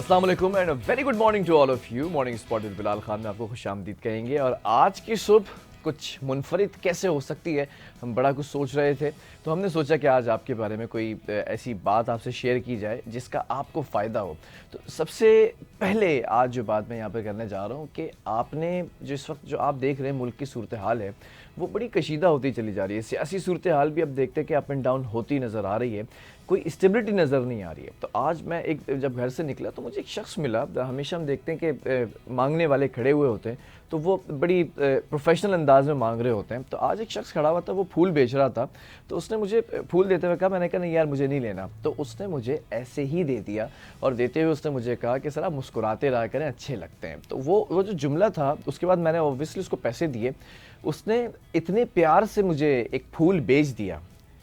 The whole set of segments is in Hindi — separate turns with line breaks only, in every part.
अस्सलाम वालेकुम and very good morning to all of you. Morning spot with Bilal Khan में आपको खुशामदीद कहेंगे। और आज की सुबह कुछ मुनफरिद कैसे हो सकती है, हम बड़ा कुछ सोच रहे थे, तो हमने सोचा कि आज आपके बारे में कोई ऐसी बात आपसे शेयर की जाए जिसका आपको फ़ायदा हो। तो सबसे पहले आज जो बात मैं यहाँ पर करने जा रहा हूँ कि आपने जो इस वक्त जो आप देख रहे हैं मुल्क की सूरत हाल है वो बड़ी कशीदा होती चली जा रही है। सियासी सूरत हाल भी अब देखते हैं कि अप एंड डाउन होती नज़र आ रही है, कोई स्टेबिलिटी नज़र नहीं आ रही है। तो आज मैं जब घर से निकला तो मुझे एक शख्स मिला। हमेशा हम देखते हैं कि मांगने वाले खड़े हुए होते हैं तो वो बड़ी प्रोफेशनल अंदाज में मांग रहे होते हैं। तो आज एक शख्स खड़ा हुआ था, वो फूल बेच रहा था। तो उसने मुझे फूल देते हुए कहा, मैंने कहा नहीं यार मुझे नहीं लेना। तो उसने मुझे ऐसे ही दे दिया और देते हुए उसने मुझे कहा कि सर आप मुस्कुराते रहा करें, अच्छे लगते हैं। तो वो जो जुमला था, उसके बाद मैंने ऑब्वियसली उसको पैसे दिए। उसने इतने प्यार से मुझे एक फूल बेच दिया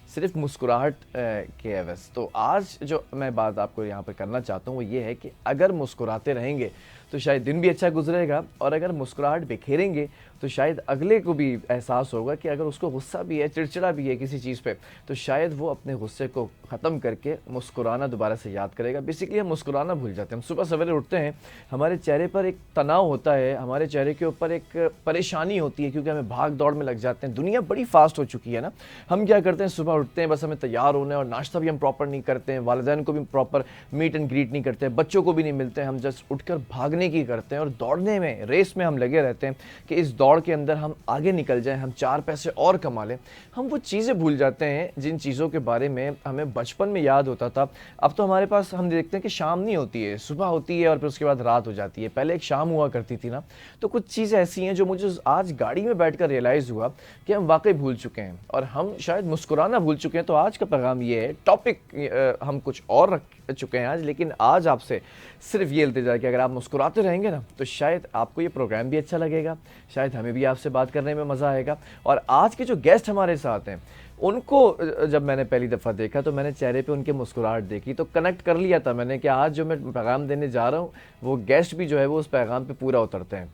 सिर्फ मुस्कुराहट के एवज़। तो आज जो मैं बात आपको यहाँ पर करना चाहता हूँ वो ये है कि अगर मुस्कुराते रहेंगे तो शायद दिन भी अच्छा गुजरेगा, और अगर मुस्कुराहट बिखेरेंगे तो शायद अगले को भी एहसास होगा कि अगर उसको गुस्सा भी है, चिड़चिड़ा भी है किसी चीज़ पे, तो शायद वो अपने गुस्से को ख़त्म करके मुस्कुराना दोबारा से याद करेगा। बेसिकली हम मुस्कुराना भूल जाते हैं। हम सुबह सवेरे उठते हैं, हमारे चेहरे पर एक तनाव होता है, हमारे चेहरे के ऊपर एक परेशानी होती है क्योंकि हमें भाग दौड़ में लग जाते हैं। दुनिया बड़ी फास्ट हो चुकी है ना। हम क्या करते हैं, सुबह उठते हैं, बस हमें तैयार होना है और नाश्ता भी हम प्रॉपर नहीं करते हैं, वालिदैन को भी प्रॉपर मीट एंड ग्रीट नहीं करते हैं, बच्चों को भी नहीं मिलते हैं। हम जस्ट उठकर भागने की करते हैं और दौड़ने में, रेस में हम लगे रहते हैं कि इस दौड़ के अंदर हम आगे निकल जाएं, हम 4 पैसे और कमा लें। हम वो चीज़ें भूल जाते हैं जिन चीज़ों के बारे में हमें बचपन में याद होता था। अब तो हमारे पास हम देखते हैं कि शाम नहीं होती है, सुबह होती है और फिर उसके बाद रात हो जाती है। पहले एक शाम हुआ करती थी ना। तो कुछ चीज़ें ऐसी हैं जो मुझे आज गाड़ी में बैठकर रियलाइज़ हुआ कि हम वाकई भूल चुके हैं और हम शायद मुस्कुराना भूल चुके हैं। तो आज का पैगाम ये है, टॉपिक हम कुछ और रख चुके हैं आज, लेकिन आज आपसे सिर्फ ये लेते जाए कि अगर आप मुस्कुराते रहेंगे ना तो शायद आपको ये प्रोग्राम भी अच्छा लगेगा, शायद हमें भी आपसे बात करने में मज़ा आएगा। और आज के जो गेस्ट हमारे साथ हैं उनको जब मैंने पहली दफ़ा देखा तो मैंने चेहरे पे उनके मुस्कुराहट देखी तो कनेक्ट कर लिया था मैंने कि आज जो मैं पैगाम देने जा रहा हूँ वो गेस्ट भी जो है वो उस पैगाम पे पूरा उतरते हैं।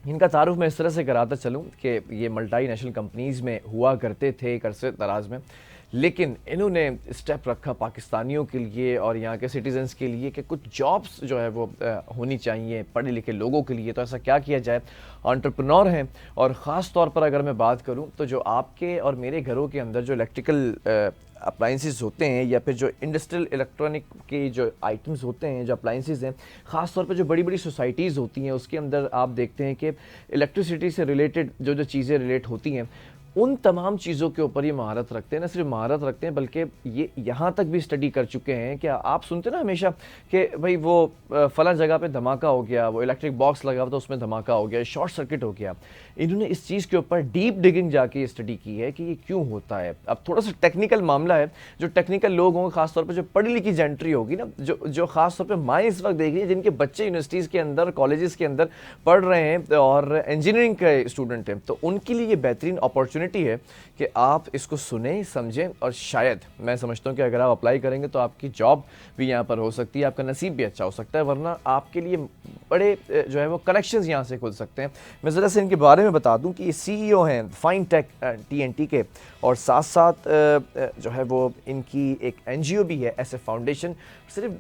इनका तारुफ मैं इस तरह से कराता चलूँ कि ये मल्टी नेशनल कंपनीज़ में हुआ करते थे एक अरसे दराज में, लेकिन इन्होंने स्टेप रखा पाकिस्तानियों के लिए और यहाँ के सिटीजन्स के लिए कि कुछ जॉब्स जो है वो होनी चाहिए पढ़े लिखे लोगों के लिए। तो ऐसा क्या किया जाए, एंटरप्रेन्योर हैं। और ख़ास तौर पर अगर मैं बात करूँ तो जो आपके और मेरे घरों के अंदर जो इलेक्ट्रिकल अप्लाइंसेस होते हैं या फिर जो इंडस्ट्रियल इलेक्ट्रॉनिक के जो आइटम्स होते हैं, जो अप्लाइंसेस हैं, ख़ास तौर पे जो बड़ी बड़ी सोसाइटीज़ होती हैं उसके अंदर आप देखते हैं कि इलेक्ट्रिसिटी से रिलेटेड जो जो चीज़ें रिलेट होती हैं उन तमाम चीज़ों के ऊपर ये महारत रखते हैं। न सिर्फ महारत रखते हैं बल्कि ये यहाँ तक भी स्टडी कर चुके हैं कि आप सुनते ना हमेशा कि भाई वो फ़लाँ जगह पे धमाका हो गया, वो इलेक्ट्रिक बॉक्स लगा हुआ तो उसमें धमाका हो गया, शॉर्ट सर्किट हो गया। इन्होंने इस चीज़ के ऊपर डीप डिगिंग जाके ये स्टडी की है कि ये क्यों होता है। अब थोड़ा सा टेक्निकल मामला है, जो टेक्निकल लोग होंगे, खासतौर पर जो पढ़ी लिखी जेंट्री होगी ना, जो खासतौर पर माएँ इस वक्त देख रही है जिनके बच्चे यूनिवर्सिटीज़ के अंदर, कॉलेजेस के अंदर पढ़ रहे हैं और इंजीनियरिंग के स्टूडेंट हैं, तो उनके लिए ये बेहतरीन अपॉर्चुनिटी है कि आप इसको सुने, समझें और शायद मैं समझता हूँ कि अगर आप अप्लाई करेंगे तो आपकी जॉब भी यहाँ पर हो सकती है, आपका नसीब भी अच्छा हो सकता है, वरना आपके लिए बड़े जो है वो कनेक्शंस यहाँ से खुल सकते हैं। मैं ज़रा से इनके बारे में बता दूँ कि ये सीईओ हैं फाइन टेक TNT के, और साथ साथ जो है वो इनकी एक NGO भी है SF फाउंडेशन।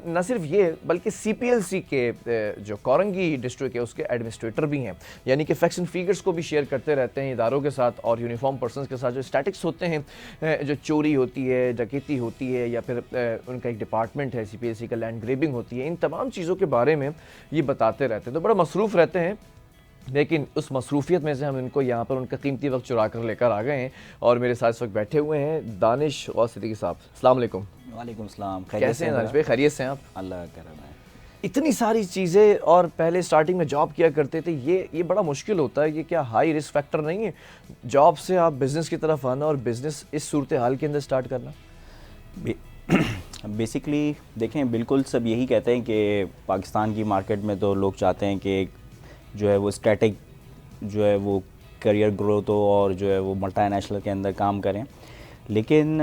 न सिर्फ ये बल्कि CPLC के जो कोरंगी डिस्ट्रिक्ट है उसके एडमिनिस्ट्रेटर भी हैं, यानी कि फैक्ट्स एंड फिगर्स को भी शेयर करते रहते हैं इदारों के साथ और यूनिफॉर्म पर्सनस के साथ। जो स्टैटिक्स होते हैं, जो चोरी होती है, डकैती होती है, या फिर उनका एक डिपार्टमेंट है CPLC का, लैंड ग्रेबिंग होती है, इन तमाम चीज़ों के बारे में ये बताते रहते हैं। तो बड़ा मसरूफ़ रहते हैं, लेकिन उस मसरूफियत में से हम इनको यहाँ पर उनका कीमती वक्त चुरा कर लेकर आ गए हैं। और मेरे साथ इस वक्त बैठे हुए हैं दानिश और सिद्दीकी साहब। अस्सलाम वालेकुम।
वालेकुम सलाम।
कैसे हैं दानिश भाई, खैरियत से हैं आप?
अल्लाह का करम है।
इतनी सारी चीज़ें, और पहले स्टार्टिंग में जॉब किया करते थे, ये बड़ा मुश्किल होता है। ये क्या हाई रिस्क फैक्टर नहीं है जॉब से आप बिज़नेस की तरफ आना और बिज़नेस इस सूरत हाल के अंदर स्टार्ट करना?
बेसिकली देखें, बिल्कुल सब यही कहते हैं कि पाकिस्तान की मार्केट में तो लोग चाहते हैं कि जो है वो स्टैटिक जो है वो करियर ग्रोथ हो और जो है वो मल्टीनेशनल के अंदर काम करें। लेकिन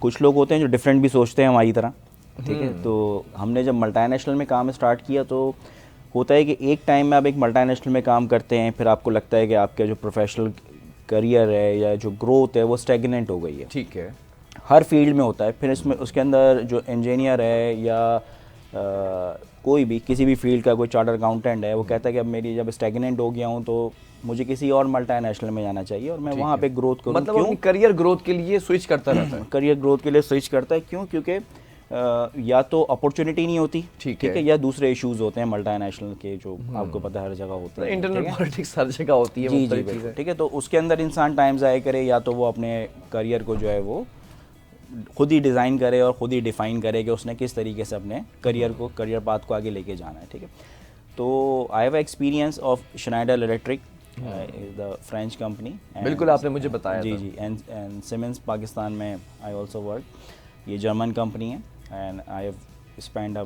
कुछ लोग होते हैं जो डिफरेंट भी सोचते हैं हमारी तरह, ठीक है। तो हमने जब मल्टीनेशनल में काम स्टार्ट किया तो होता है कि एक टाइम में आप एक मल्टीनेशनल में काम करते हैं, फिर आपको लगता है कि आपका जो प्रोफेशनल करियर है या जो ग्रोथ है वो स्टैग्नेंट हो गई है।
ठीक है,
हर फील्ड में होता है। फिर इसमें उसके अंदर जो इंजीनियर है या कोई भी किसी भी फील्ड का कोई चार्टर अकाउंटेंट है, वो कहता है कि अब मेरी जब स्टैग्नेंट हो गया हूँ तो मुझे किसी और मल्टीनेशनल में जाना चाहिए और मैं वहाँ पे ग्रोथ करूँ।
मतलब अपनी करियर ग्रोथ के लिए स्विच करता रहता है।
करियर ग्रोथ के लिए स्विच करता है, क्यों? क्योंकि या तो अपॉर्चुनिटी नहीं होती, ठीक है, या दूसरे इश्यूज होते हैं मल्टीनेशनल के, जो आपको पता है हर जगह होते हैं।
इंटरनल पॉलिटिक्स हर जगह होती है।
जी जी बिल्कुल, ठीक है। तो उसके अंदर इंसान टाइम ज़ाया करे, या तो वो अपने करियर को जो है वो खुद ही डिज़ाइन करे और ख़ुद ही डिफ़ाइन करे कि उसने किस तरीके से अपने करियर पाथ को आगे लेके जाना है, ठीक है। तो I have experience of Schneider Electric, is the French company.
बिल्कुल, आपने मुझे बताया
जी जी। एंड सीमेंस पाकिस्तान में आई ऑल्सो वर्क, ये जर्मन कंपनी है। And I have spend a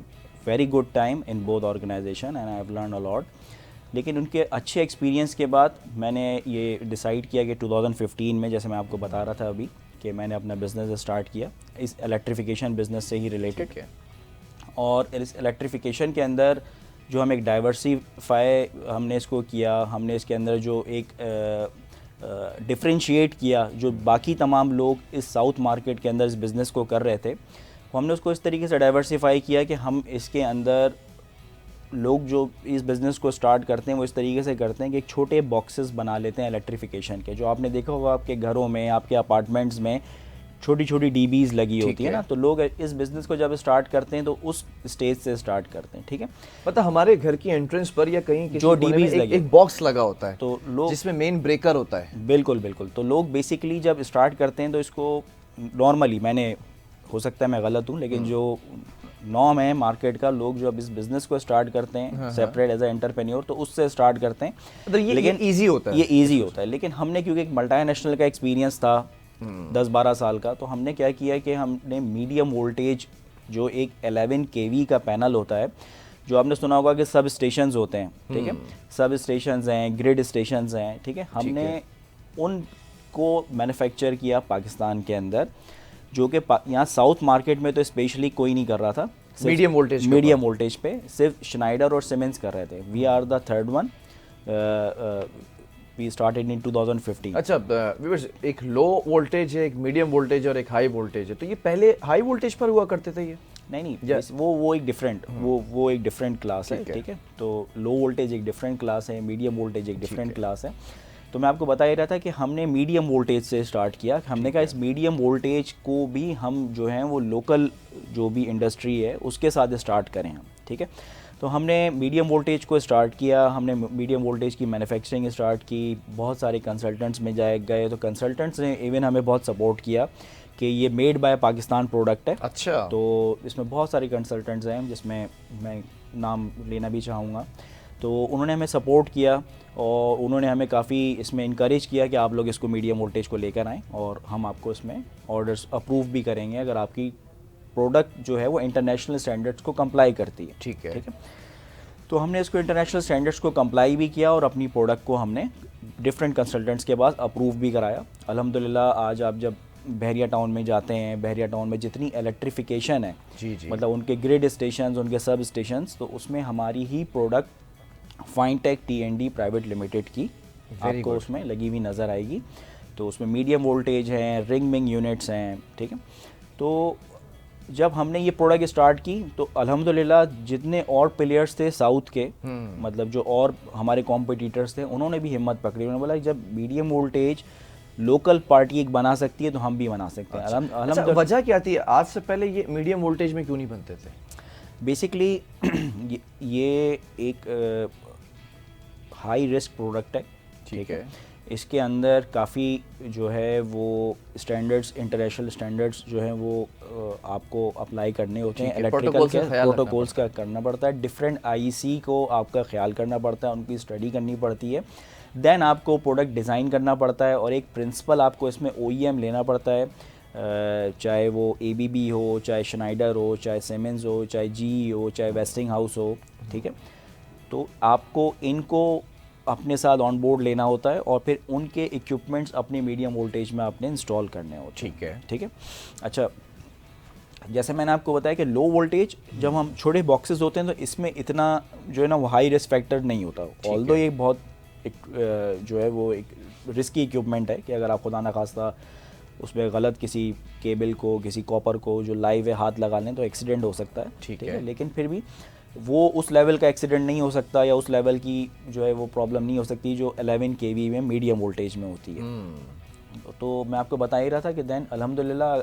very good time in both organisation and I have learn a lot. लेकिन उनके अच्छे एक्सपीरियंस के बाद मैंने ये डिसाइड किया कि 2015 में, जैसे मैं आपको बता रहा था अभी, कि मैंने अपना बिज़नेस स्टार्ट किया इस इलेक्ट्रिफिकेशन बिज़नेस से ही रिलेटेड है। और इस इलेक्ट्रिफिकेशन के अंदर जो हम एक डाइवर्सिफाई हमने इसको किया, हमने इसके अंदर जो एक डिफ्रेंशिएट किया, जो बाकी तमाम लोग इस साउथ मार्केट के अंदर इस बिज़नेस को कर रहे थे, हमने उसको इस तरीके से डाइवर्सिफाई किया कि हम इसके अंदर लोग जो इस बिज़नेस को स्टार्ट करते हैं वो इस तरीके से करते हैं कि एक छोटे बॉक्सेस बना लेते हैं इलेक्ट्रिफिकेशन के। जो आपने देखा होगा आपके घरों में, आपके अपार्टमेंट्स में छोटी छोटी डीबीज लगी होती है ना, तो लोग इस बिज़नेस को जब स्टार्ट करते हैं तो उस स्टेज से स्टार्ट करते हैं, ठीक है।
मतलब हमारे घर की एंट्रेंस पर या कहीं किसी
जो
कोने में
डीबीज लगे,
एक बॉक्स लगा होता है,
तो लोग
जिसमें मेन ब्रेकर होता है।
बिल्कुल बिल्कुल। तो लोग बेसिकली जब स्टार्ट करते हैं तो इसको नॉर्मली, मैंने, हो सकता है मैं गलत हूँ, लेकिन जो नॉर्म है मार्केट का, लोग जो अब इस बिज़नेस को स्टार्ट करते हैं सेपरेट एज ए एंटरप्रेन्योर, तो उससे स्टार्ट करते हैं।
मतलब ये ईजी होता है,
ये ईजी होता है। लेकिन हमने, क्योंकि एक मल्टीनेशनल का एक्सपीरियंस था 10-12 साल का, तो हमने क्या किया कि हमने मीडियम वोल्टेज, जो एक 11 kV का पैनल होता है, जो आपने सुना होगा कि सब स्टेशंस होते हैं, ठीक है, सब स्टेशंस हैं, ग्रिड स्टेशंस हैं, ठीक है, हमने उनको मैन्युफैक्चर किया पाकिस्तान के अंदर, जो कि यहाँ साउथ मार्केट में तो स्पेशली कोई नहीं कर रहा था।
मीडियम वोल्टेज
पे सिर्फ श्नाइडर और सीमेंस कर रहे थे। We are the third one, we started in 2015।
अच्छा व्यूअर्स, एक लो वोल्टेज है, एक मीडियम वोल्टेज और एक हाई वोल्टेज है, तो ये पहले हाई वोल्टेज पर हुआ करते थे ये?
नहीं, वो एक डिफरेंट, वो एक डिफरेंट क्लास है, ठीक है। तो लो वोल्टेज एक डिफरेंट क्लास है, मीडियम वोल्टेज एक डिफरेंट क्लास है। तो मैं आपको बता ही रहा था कि हमने मीडियम वोल्टेज से स्टार्ट किया। हमने कहा इस मीडियम वोल्टेज को भी हम जो हैं वो लोकल जो भी इंडस्ट्री है उसके साथ स्टार्ट करें हम, ठीक है। तो हमने मीडियम वोल्टेज को स्टार्ट किया, हमने मीडियम वोल्टेज की मैन्युफैक्चरिंग स्टार्ट की, बहुत सारे कंसल्टेंट्स में गए, तो कंसल्टेंट्स ने इवन हमें बहुत सपोर्ट किया कि ये मेड बाय पाकिस्तान प्रोडक्ट है।
अच्छा।
तो इसमें बहुत सारे कंसल्टेंट्स हैं, जिसमें मैं नाम लेना भी चाहूँगा। तो उन्होंने हमें सपोर्ट किया और उन्होंने हमें काफ़ी इसमें इनकरेज किया कि आप लोग इसको मीडियम वोल्टेज को लेकर आएँ और हम आपको इसमें ऑर्डर्स अप्रूव भी करेंगे अगर आपकी प्रोडक्ट जो है वो इंटरनेशनल स्टैंडर्ड्स को कंप्लाई करती है,
ठीक है।
तो हमने इसको इंटरनेशनल स्टैंडर्ड्स को कंप्लाई भी किया और अपनी प्रोडक्ट को हमने डिफरेंट कंसल्टेंट्स के पास अप्रूव भी कराया। अल्हम्दुलिल्लाह आज आप जब बहरिया टाउन में जाते हैं, बहरिया टाउन में जितनी इलेक्ट्रिफिकेशन है,
जी जी,
मतलब उनके ग्रिड स्टेशंस, उनके सब स्टेशंस, तो उसमें हमारी ही प्रोडक्ट फाइनटेक T&D प्राइवेट लिमिटेड की आपको उसमें लगी हुई नज़र आएगी। तो उसमें मीडियम वोल्टेज हैं, रिंग मिंग यूनिट्स हैं, ठीक है। तो जब हमने ये प्रोडक्ट स्टार्ट की तो अल्हम्दुलिल्लाह जितने और प्लेयर्स थे साउथ के, मतलब जो और हमारे कॉम्पिटिटर्स थे, उन्होंने भी हिम्मत पकड़ी। उन्होंने बोला जब मीडियम वोल्टेज लोकल पार्टी एक बना सकती है तो हम भी बना सकते हैं।
अच्छा, वजह क्या थी? आज से पहले ये मीडियम वोल्टेज में क्यों नहीं बनते थे?
बेसिकली ये एक हाई रिस्क प्रोडक्ट है, ठीक है। इसके अंदर काफ़ी जो है वो स्टैंडर्ड्स, इंटरनेशनल स्टैंडर्ड्स जो हैं वो आपको अप्लाई करने होते हैं। इलेक्ट्रिकल के प्रोटोकॉल्स का करना पड़ता है, डिफरेंट IC को आपका ख्याल करना पड़ता है, उनकी स्टडी करनी पड़ती है, देन आपको प्रोडक्ट डिज़ाइन करना पड़ता है और एक प्रिंसिपल आपको इसमें OEM लेना पड़ता है, चाहे वो ABB हो, चाहे श्नाइडर हो, चाहे सीमेंस हो, चाहे GE हो, चाहे वेस्टिंगहाउस हो, ठीक है। तो आपको इनको अपने साथ ऑन बोर्ड लेना होता है और फिर उनके इक्विपमेंट्स अपने मीडियम वोल्टेज में आपने इंस्टॉल करने होते हैं, ठीक है। अच्छा, जैसे मैंने आपको बताया कि लो वोल्टेज जब हम छोटे बॉक्सेस होते हैं तो इसमें इतना जो है ना वो हाई रिस्क फैक्टर नहीं होता। ऑल्दो ये बहुत जो है वो एक रिस्की इक्विपमेंट है कि अगर आप खुदा ना खास्ता उसमें गलत किसी केबल को, किसी कॉपर को जो लाइव है हाथ लगा लें तो एक्सीडेंट हो सकता है।
ठीक है।
लेकिन फिर भी वो उस लेवल का एक्सीडेंट नहीं हो सकता या उस लेवल की जो है वो प्रॉब्लम नहीं हो सकती जो 11 kV में मीडियम वोल्टेज में होती है। तो मैं आपको बता ही रहा था कि देन अल्हम्दुलिल्लाह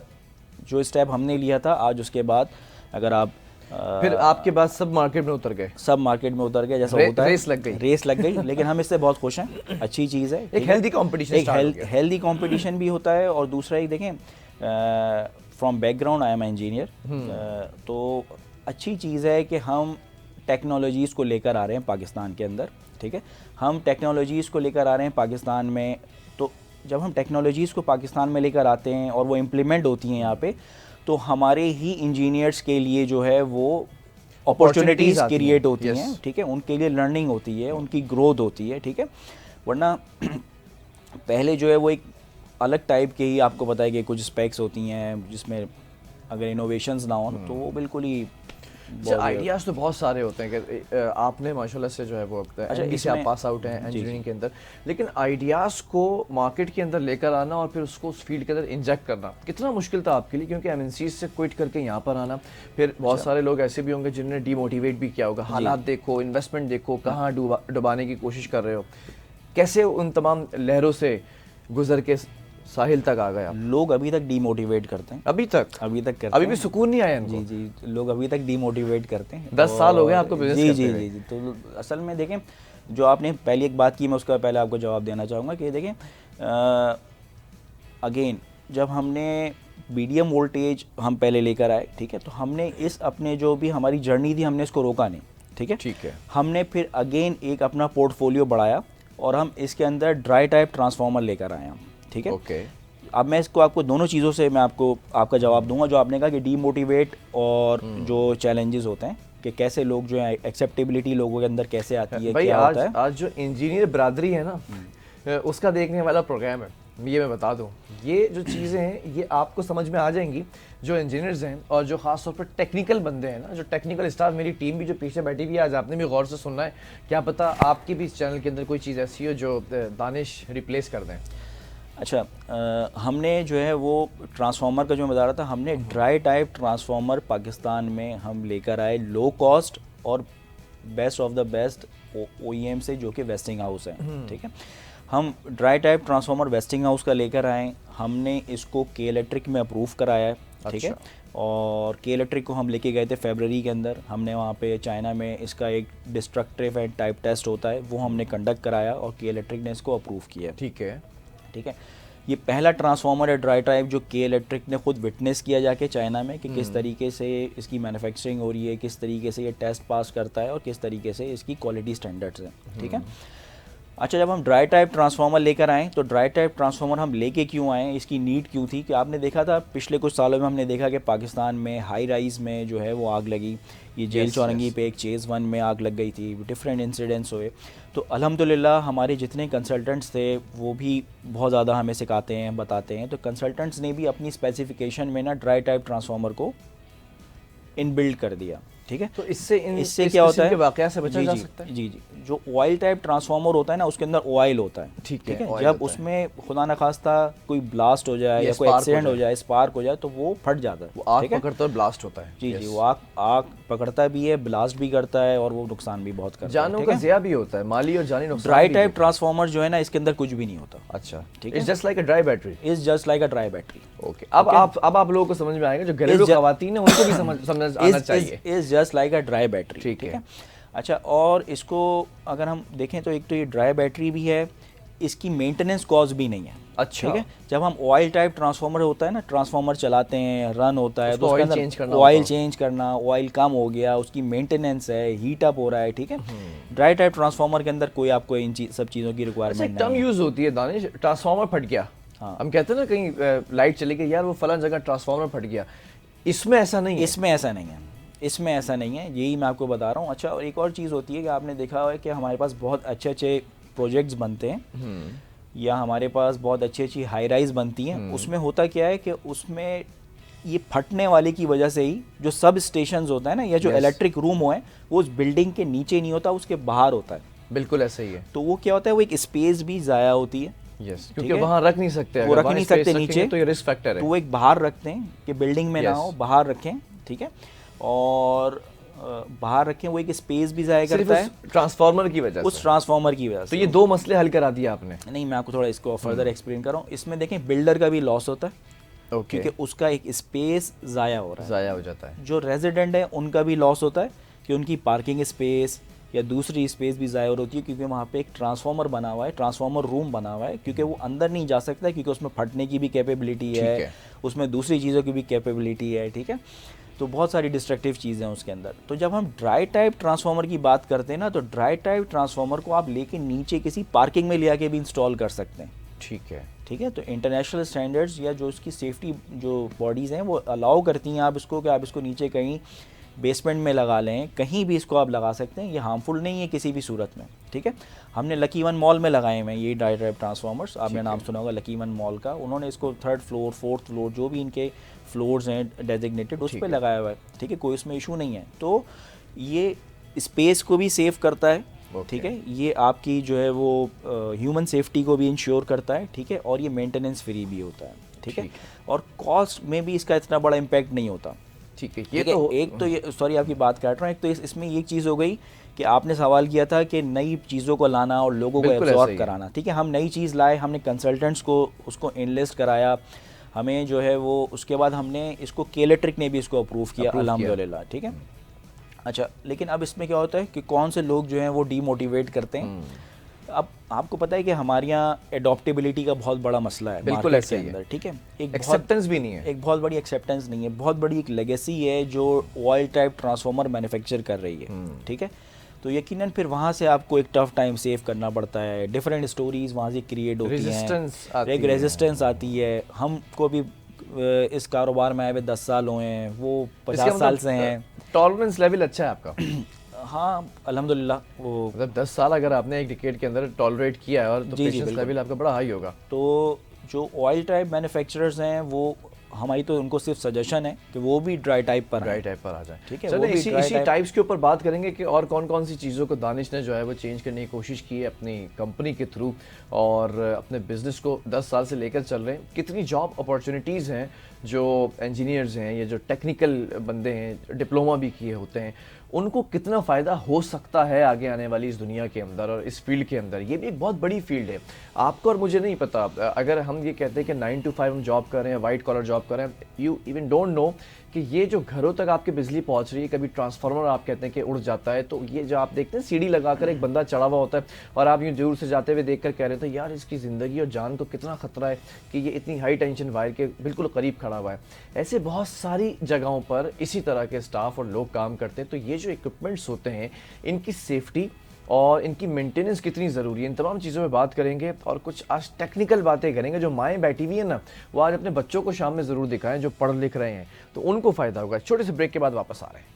जो स्टेप हमने लिया था, आज उसके बाद अगर आप
फिर आपके बाद सब मार्केट में उतर गए,
सब मार्केट में उतर गए, जैसा होता है रेस लग गई लेकिन हम इससे बहुत खुश हैं, अच्छी चीज़ है।
एक हेल्दी कंपटीशन,
एक हेल्दी कंपटीशन भी होता है। और दूसरा एक देखें, from background I am engineer, तो अच्छी चीज़ है कि हम टेक्नोलॉजीज़ को लेकर आ रहे हैं पाकिस्तान के अंदर, ठीक है। हम टेक्नोलॉजीज़ को लेकर आ रहे हैं पाकिस्तान में, तो जब हम टेक्नोलॉजीज़ को पाकिस्तान में लेकर आते हैं और वो इम्प्लीमेंट होती हैं यहाँ पे, तो हमारे ही इंजीनियर्स के लिए जो है वो अपॉर्चुनिटीज़ क्रिएट होती हैं, ठीक है। उनके लिए लर्निंग होती है, उनकी ग्रोथ होती है, ठीक है। वरना पहले जो है वो एक अलग टाइप के ही आपको पता है कि कुछ स्पेक्स होती हैं जिसमें अगर इनोवेशंस ना हो तो वो बिल्कुल ही
आइडियाज़ तो बहुत सारे होते हैं कि आपने माशाल्लाह से जो है वो एमडी से आप पास आउट हैं इंजीनियरिंग के अंदर, लेकिन आइडियाज़ को मार्केट के अंदर लेकर आना और फिर उसको उस फील्ड के अंदर इंजेक्ट करना कितना मुश्किल था आपके लिए? क्योंकि एमएनसीज से क्विट करके यहाँ पर आना, फिर बहुत सारे लोग ऐसे भी होंगे जिन्होंने डीमोटिवेट भी किया होगा, हालात देखो, इन्वेस्टमेंट देखो, कहाँ डुबाने की कोशिश कर रहे हो, कैसे उन तमाम लहरों से गुजर के साहिल तक आ गया?
लोग अभी तक डीमोटिवेट करते हैं,
अभी तक करते
अभी
भी सुकून नहीं आया इनको।
जी, लोग अभी तक डीमोटिवेट करते हैं।
10 साल हो गए आपको बिजनेस करते हुए।
जी। तो असल में देखें, जो आपने पहली एक बात की, मैं उसका पहले आपको जवाब देना चाहूँगा कि देखें, अगेन जब हमने मीडियम वोल्टेज हम पहले लेकर आए, ठीक है, तो हमने इस अपने जो भी हमारी जर्नी थी हमने इसको रोका नहीं, ठीक है। हमने फिर अगेन एक अपना पोर्टफोलियो बढ़ाया और हम इसके अंदर ड्राई टाइप ट्रांसफार्मर लेकर आए हम, ठीक है।
ओके।
अब मैं इसको आपको दोनों चीज़ों से मैं आपको आपका जवाब दूंगा। जो आपने कहा कि डीमोटिवेट और जो चैलेंजेस होते हैं कि कैसे लोग जो है एक्सेप्टेबिलिटी लोगों के अंदर कैसे आती है,
भाई
क्या
आज
होता है।
आज जो इंजीनियर बरादरी है ना, उसका देखने वाला प्रोग्राम है, ये मैं बता दूं, ये जो चीज़ें हैं ये आपको समझ में आ जाएंगी जो इंजीनियर्स हैं और जो खास तौर पर टेक्निकल बंदे हैं ना, जो टेक्निकल स्टाफ, मेरी टीम भी जो पीछे बैठी हुई है, आज आपने भी गौर से सुनना है, क्या पता आपकी भी इस चैनल के अंदर कोई चीज़ ऐसी हो जो दानिश रिप्लेस कर दें।
अच्छा, हमने जो है वो ट्रांसफार्मर का जो मैं बता रहा था, हमने ड्राई टाइप ट्रांसफार्मर पाकिस्तान में हम लेकर आए, लो कॉस्ट और best of the best OEM से, जो कि वेस्टिंग हाउस है, ठीक है। हम dry type transformer wasting house का लेकर आए, हमने इसको के इलेक्ट्रिक में अप्रूव कराया है, ठीक है। और के इलेक्ट्रिक को हम लेके गए थे फरवरी के अंदर, हमने वहाँ पे चाइना में इसका एक डिस्ट्रक्टिव एंड टाइप टेस्ट होता है वो हमने कंडक्ट कराया और के इलेक्ट्रिक ने इसको अप्रूव किया,
ठीक है।
ये पहला ट्रांसफार्मर है ड्राई टाइप जो के इलेक्ट्रिक ने खुद विटनेस किया जाके चाइना में कि किस तरीके से इसकी मैन्युफैक्चरिंग हो रही है, किस तरीके से ये टेस्ट पास करता है और किस तरीके से इसकी क्वालिटी स्टैंडर्ड्स हैं, ठीक है। अच्छा, जब हम ड्राई टाइप ट्रांसफार्मर लेकर आए तो ड्राई टाइप ट्रांसफार्मर हम लेके क्यों आए, इसकी नीड क्यों थी कि आपने देखा था पिछले कुछ सालों में हमने देखा कि पाकिस्तान में हाई राइज में जो है वो आग लगी, ये जेल चौरंगी पे एक चेज़ 1 में आग लग गई थी, डिफरेंट इंसिडेंट्स हुए। तो अल्हम्दुलिल्लाह हमारे जितने कंसल्टेंट्स थे वो भी बहुत ज़्यादा हमें सिखाते हैं, बताते हैं, तो कंसल्टेंट्स ने भी अपनी स्पेसिफिकेशन में ना ड्राई टाइप ट्रांसफार्मर को इनबिल्ड कर दिया, ठीक है।
तो इससे
क्या होता है,
वाकया से बचा जा सकता है।
जी, जो ऑयल टाइप ट्रांसफार्मर होता है ना उसके अंदर ऑयल होता है,
ठीक है।
जब उसमें खुदा न खास्ता कोई ब्लास्ट हो जाए या कोई एक्सीडेंट हो जाए, स्पार्क हो जाए, तो वो फट जाता है,
वो आग पकड़ता है, ब्लास्ट होता है।
जी, वो आग पकड़ता भी है, ब्लास्ट भी करता है और वो नुकसान भी बहुत करता है,
जानों का ज़िया भी होता है, माली और जानी नुकसान।
ड्राई टाइप ट्रांसफार्मर जो है ना इसके अंदर कुछ भी नहीं होता।
अच्छा,
ठीक है।
It's just like a dry battery.
It's just like a dry battery.
Okay, अब आप लोगों को समझ में आएगा, जो घरेलू खवातीन है उनको भी समझ आना चाहिए।
It's just like a dry battery,
ठीक है।
अच्छा, और इसको अगर हम देखें तो एक तो ये ड्राई बैटरी भी है, इसकी मेंटेनेंस कॉस्ट भी नहीं है।
अच्छा,
ठीक है। जब हम ऑयल टाइप ट्रांसफार्मर होता है ना, ट्रांसफार्मर चलाते हैं, रन होता है, तो उसके अंदर ऑयल चेंज करना, ऑयल कम हो गया, उसकी मेंटेनेंस है, हीट अप हो रहा है, ठीक है। ड्राई टाइप ट्रांसफार्मर के अंदर कोई आपको इन सब चीज़ों की रिक्वायरमेंट नहीं है।
टर्म यूज होती है दानिश, ट्रांसफार्मर फट गया। हाँ, हम कहते हैं ना कहीं लाइट चली गई, यार वो फलां जगह ट्रांसफार्मर फट गया, इसमें ऐसा नहीं है।
इसमें ऐसा नहीं है, यही मैं आपको बता रहा हूँ। अच्छा, और एक और चीज़ होती है कि आपने देखा है कि हमारे पास बहुत अच्छे प्रोजेक्ट्स बनते हैं या हमारे पास बहुत अच्छी हाई राइज बनती हैं, उसमें होता क्या है कि उसमें ये फटने वाले की वजह से ही जो सब स्टेशंस होता है ना, या जो इलेक्ट्रिक रूम हो है, वो उस बिल्डिंग के नीचे नहीं होता, उसके बाहर होता है।
बिल्कुल ऐसा ही है।
तो वो क्या होता है, वो एक स्पेस भी ज़ाया होती है,
यस,
ठीक
क्योंकि
है?
वहाँ रख नहीं सकते,
वो
अगर
रख
वहाँ
नहीं
space
सकते
रखेंगे
नीचे,
तो ये रिस्क फैक्टर
तो
है।
वो एक बाहर रखते हैं कि बिल्डिंग में ना
Yes.
हो, बाहर रखें, ठीक है, और बाहर रखें, वो एक स्पेस भी ज़ाया
सिर्फ
करता है
उस ट्रांसफार्मर की वजह
उस
से।
ट्रांसफार्मर की वजह
तो
से।
ये दो मसले हल करा दिए आपने।
नहीं, मैं आपको थोड़ा इसको फर्दर एक्सप्लेन कर रहा हूँ। इसमें देखें बिल्डर का भी लॉस होता है
ओके,
क्योंकि उसका एक स्पेस ज़ाया हो रहा है।
ज़ाया हो जाता है।
जो रेजिडेंट है उनका भी लॉस होता है कि उनकी पार्किंग स्पेस या दूसरी स्पेस भी ज़ाया होती है, क्योंकि वहाँ पे एक ट्रांसफार्मर बना हुआ है, ट्रांसफार्मर रूम बना हुआ है, क्योंकि वो अंदर नहीं जा सकता है, क्योंकि उसमें फटने की भी कैपेबिलिटी
ठीक
है,
है।
उसमें दूसरी चीज़ों की भी कैपेबिलिटी है, ठीक है। तो बहुत सारी डिस्ट्रक्टिव चीज़ें हैं उसके अंदर। तो जब हम ड्राई टाइप ट्रांसफार्मर की बात करते हैं ना, तो ड्राई टाइप ट्रांसफार्मर को आप लेके नीचे किसी पार्किंग में ले आके भी इंस्टॉल कर सकते हैं,
ठीक है।
ठीक है। तो इंटरनेशनल स्टैंडर्ड्स या जो इसकी सेफ्टी जो बॉडीज़ हैं वो अलाउ करती हैं आप इसको, कि आप इसको नीचे कहीं बेसमेंट में लगा लें, कहीं भी इसको आप लगा सकते हैं, ये हार्मफुल नहीं है किसी भी सूरत में, ठीक है। हमने लकी वन मॉल में लगाए हुए हैं ये ड्राई टाइप ट्रांसफार्मर्स, आपने नाम सुना होगा लकी वन मॉल का। उन्होंने इसको 3rd फ्लोर 4th फ्लोर जो भी इनके फ्लोर्स हैं डेजिग्नेटेड, उस पर लगाया हुआ है, ठीक है, कोई इसमें इशू नहीं है। तो ये स्पेस को भी सेव करता है, ठीक है, ये आपकी जो है वो ह्यूमन सेफ्टी को भी इंश्योर करता है, ठीक है, और ये मेंटेनेंस फ्री भी होता है, ठीक है, और कॉस्ट में भी इसका इतना बड़ा इम्पैक्ट नहीं होता,
ठीक है।
ये तो एक तो ये, सॉरी आपकी बात काट रहा हूँ, एक तो इसमें ये चीज़ हो गई कि आपने सवाल किया था कि नई चीज़ों को लाना और लोगों को
बिल्कुल ऐसा
एब्जॉर्ब
ही है।
कराना, ठीक है। हम नई चीज़ लाए, हमने कंसल्टेंट्स को उसको इनलिस्ट कराया, हमें जो है वो उसके बाद हमने इसको केलेट्रिक ने भी इसको अप्रूव किया अल्हम्दुलिल्लाह, ठीक है। अच्छा, लेकिन अब इसमें क्या होता है कि कौन से लोग जो हैं वो डीमोटिवेट करते हैं। अब आपको पता है कि हमारे यहाँ एडॉप्टेबिलिटी का बहुत बड़ा मसला है
बिल्कुल
मार्केट
ऐसा
के
ही है।
अंदर, ठीक है। एक
एक्सेप्टेंस भी नहीं है।
एक बहुत बड़ी एक्सेप्टेंस नहीं है, बहुत बड़ी एक लेगेसी है जो ऑयल टाइप ट्रांसफार्मर मैन्युफैक्चर कर रही है, ठीक है। तो यकीनन फिर वहाँ से आपको एक टफ टाइम सेव करना पड़ता है, डिफरेंट स्टोरीज वहाँ से क्रिएट होती हैं, एक रेजिस्टेंस आती है। हमको भी इस कारोबार में आए हुए 10 साल हुए हैं, वो 50 साल से हैं।
टॉलरेंस लेवल अच्छा है आपका।
हाँ अल्हम्दुलिल्लाह, वो
मतलब 10 साल अगर आपने एक डिकेड के अंदर टॉलरेट किया है, और तो पेशेंस लेवल आपका बड़ा हाई होगा।
तो जो ऑयल टाइप मैन्युफैक्चरर्स हैं वो हमारी तो उनको सिर्फ सजेशन है कि वो भी ड्राई टाइप पर आ जाए, ठीक है।
चलो
वो भी
इसी टाइप्स के ऊपर बात करेंगे कि और कौन कौन सी चीज़ों को दानिश ने जो है वो चेंज करने की कोशिश की है अपनी कंपनी के थ्रू, और अपने बिजनेस को 10 साल से लेकर चल रहे हैं। कितनी जॉब अपॉर्चुनिटीज़ हैं जो इंजीनियर्स हैं या जो टेक्निकल बंदे हैं, डिप्लोमा भी किए होते हैं, उनको कितना फ़ायदा हो सकता है आगे आने वाली इस दुनिया के अंदर और इस फील्ड के अंदर। ये भी एक बहुत बड़ी फील्ड है। आपको और मुझे नहीं पता, अगर हम ये कहते हैं कि 9 to 5 हम जॉब कर रहे हैं, वाइट कॉलर जॉब कर रहे हैं, यू इवन डोंट नो कि ये जो घरों तक आपकी बिजली पहुंच रही है, कभी ट्रांसफार्मर आप कहते हैं कि उड़ जाता है, तो ये जो आप देखते हैं सीढ़ी लगाकर एक बंदा चढ़ा हुआ होता है और आप यूँ दूर से जाते हुए देखकर कह रहे थे यार इसकी ज़िंदगी और जान को कितना ख़तरा है कि ये इतनी हाई टेंशन वायर के बिल्कुल करीब खड़ा हुआ है। ऐसे बहुत सारी जगहों पर इसी तरह के स्टाफ और लोग काम करते हैं। तो ये जो इक्विपमेंट्स होते हैं, इनकी सेफ्टी और इनकी मेंटेनेंस कितनी ज़रूरी है, इन तमाम चीज़ों पे बात करेंगे। और कुछ आज टेक्निकल बातें करेंगे। जो माएँ बैठी हुई हैं ना, वो आज अपने बच्चों को शाम में ज़रूर दिखाएं जो पढ़ लिख रहे हैं, तो उनको फ़ायदा होगा। छोटे से ब्रेक के बाद वापस आ रहे हैं।